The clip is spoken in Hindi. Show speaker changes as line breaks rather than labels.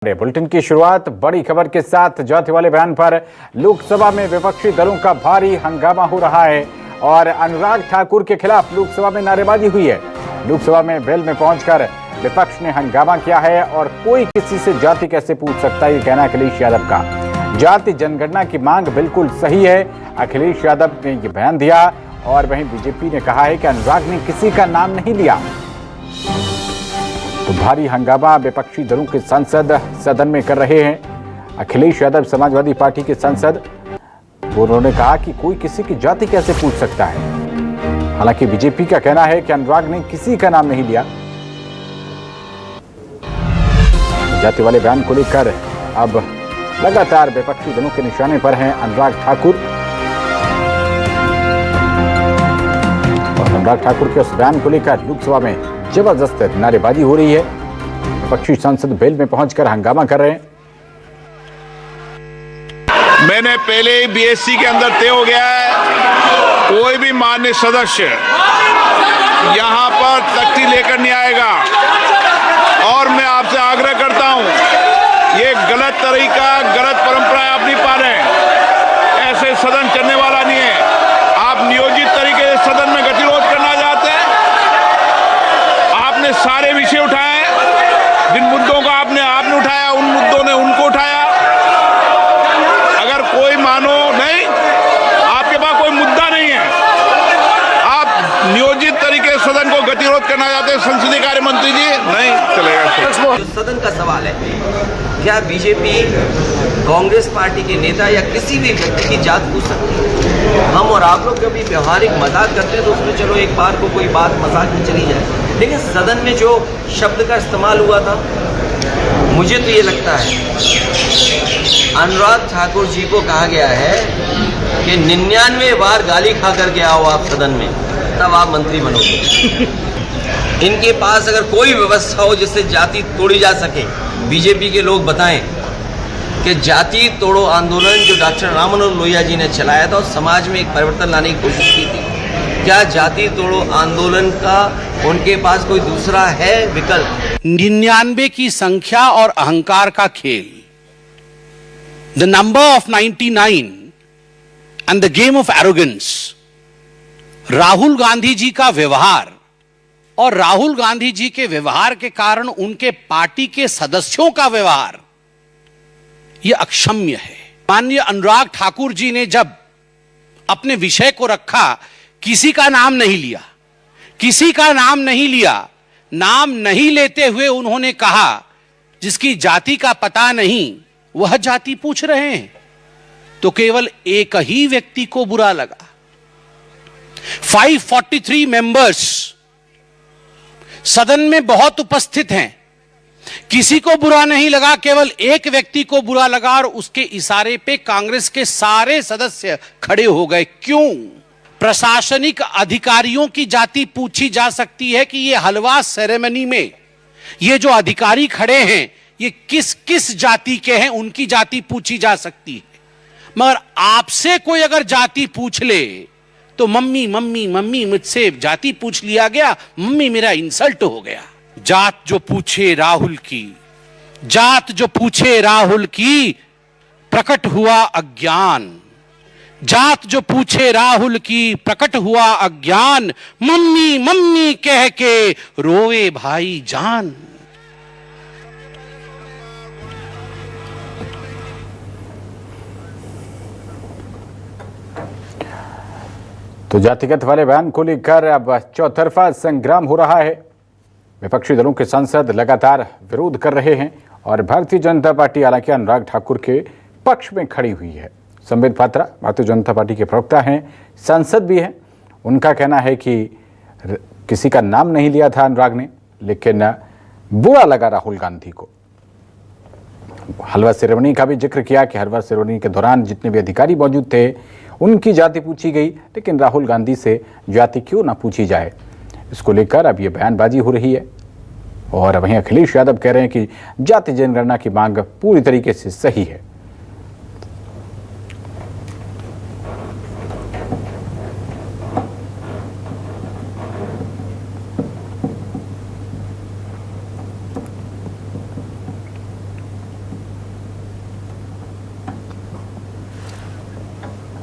बुलेटिन की शुरुआत बड़ी खबर के साथ। जाति वाले बयान पर लोकसभा में विपक्षी दलों का भारी हंगामा हो रहा है और अनुराग ठाकुर के खिलाफ लोकसभा में नारेबाजी हुई है। लोकसभा में वेल में पहुंचकर विपक्ष ने हंगामा किया है और कोई किसी से जाति कैसे पूछ सकता है, ये कहना अखिलेश यादव का। जाति जनगणना की मांग बिल्कुल सही है, अखिलेश यादव ने ये बयान दिया। और वहीं बीजेपी ने कहा है कि अनुराग ने किसी का नाम नहीं लिया। तो भारी हंगामा विपक्षी दलों के सांसद सदन में कर रहे हैं। अखिलेश यादव समाजवादी पार्टी के सांसद, उन्होंने कहा कि कोई किसी की जाति कैसे पूछ सकता है। हालांकि बीजेपी का कहना है कि अनुराग ने किसी का नाम नहीं लिया। जाति वाले बयान को लेकर अब लगातार विपक्षी दलों के निशाने पर हैं अनुराग ठाकुर। और अनुराग ठाकुर के उस बयान को लेकर लोकसभा में जबरदस्त नारेबाजी हो रही है। विपक्षी सांसद बेल में पहुंचकर हंगामा कर रहे हैं।
मैंने पहले ही बीएससी के अंदर तय हो गया है, कोई भी माननीय सदस्य यहां पर तख्ती लेकर नहीं आएगा। और मैं आपसे आग्रह करता हूं, ये गलत तरीका, गलत परंपराएं आप नहीं पा रहे हैं। ऐसे सदन चलने वाला नहीं है। आप नियोजित तरीके से सदन में गतिरोध करना चाहते हैं। आपने सारे विषय उठाए, जिन मुद्दों को आपने उठाया, उन मुद्दों ने उनको उठाया। अगर कोई मानो नहीं, आपके पास कोई मुद्दा नहीं है, आप नियोजित तरीके से सदन को गतिरोध करना चाहते हैं, संसदीय कार्य मंत्री जी, नहीं चलेगा।
सदन का सवाल है, क्या बीजेपी कांग्रेस पार्टी के नेता या किसी भी व्यक्ति की जात पूछ सकती है? हम और आप लोग कभी व्यवहारिक मजाक करते हैं तो उसमें चलो एक बार को कोई बात मजाक में चली जाए, लेकिन सदन में जो शब्द का इस्तेमाल हुआ था, मुझे तो ये लगता है अनुराग ठाकुर जी को कहा गया है कि 99 बार गाली खा करके आओ आप सदन में, तब आप मंत्री बनोगे। इनके पास अगर कोई व्यवस्था हो जिससे जाति तोड़ी जा सके, बीजेपी के लोग बताएं कि जाति तोड़ो आंदोलन जो डॉक्टर राम मनोहर लोहिया जी ने चलाया था और समाज में एक परिवर्तन लाने की कोशिश की थी, क्या जाति तोड़ो आंदोलन का उनके पास कोई दूसरा है विकल्प?
99 की संख्या और अहंकार का खेल, the number of 99 and the game of arrogance. Rahul Gandhi ji का व्यवहार और राहुल गांधी जी के व्यवहार के कारण उनके पार्टी के सदस्यों का व्यवहार, यह अक्षम्य है। माननीय अनुराग ठाकुर जी ने जब अपने विषय को रखा, किसी का नाम नहीं लिया, किसी का नाम नहीं लिया। नाम नहीं लेते हुए उन्होंने कहा जिसकी जाति का पता नहीं वह जाति पूछ रहे हैं, तो केवल एक ही व्यक्ति को बुरा लगा। 543 मेंबर्स सदन में बहुत उपस्थित हैं, किसी को बुरा नहीं लगा, केवल एक व्यक्ति को बुरा लगा और उसके इशारे पे कांग्रेस के सारे सदस्य खड़े हो गए। क्यों? प्रशासनिक अधिकारियों की जाति पूछी जा सकती है कि ये हलवा सेरेमनी में ये जो अधिकारी खड़े हैं ये किस किस जाति के हैं, उनकी जाति पूछी जा सकती है। मगर आपसे कोई अगर जाति पूछ ले तो मम्मी मम्मी मम्मी, मुझसे जाति पूछ लिया गया, मम्मी मेरा इंसल्ट हो गया। जात जो पूछे राहुल की, जात जो पूछे राहुल की, प्रकट हुआ अज्ञान। जात जो पूछे राहुल की, प्रकट हुआ अज्ञान। मम्मी मम्मी कह के रोए भाई जान।
तो जातिगत वाले बयान को लेकर अब चौतरफा संग्राम हो रहा है। विपक्षी दलों के सांसद लगातार विरोध कर रहे हैं और भारतीय जनता पार्टी हालांकि अनुराग ठाकुर के पक्ष में खड़ी हुई है। संबित पात्रा भारतीय जनता पार्टी के प्रवक्ता हैं, सांसद भी हैं। उनका कहना है कि किसी का नाम नहीं लिया था अनुराग ने, लेकिन बुरा लगा राहुल गांधी को। हलवा सेरेमनी का भी जिक्र किया कि हलवा सेरेमनी के दौरान जितने भी अधिकारी मौजूद थे उनकी जाति पूछी गई, लेकिन राहुल गांधी से जाति क्यों ना पूछी जाए, इसको लेकर अब ये बयानबाजी हो रही है। और वहीं अखिलेश यादव कह रहे हैं कि जाति जनगणना की मांग पूरी तरीके से सही है।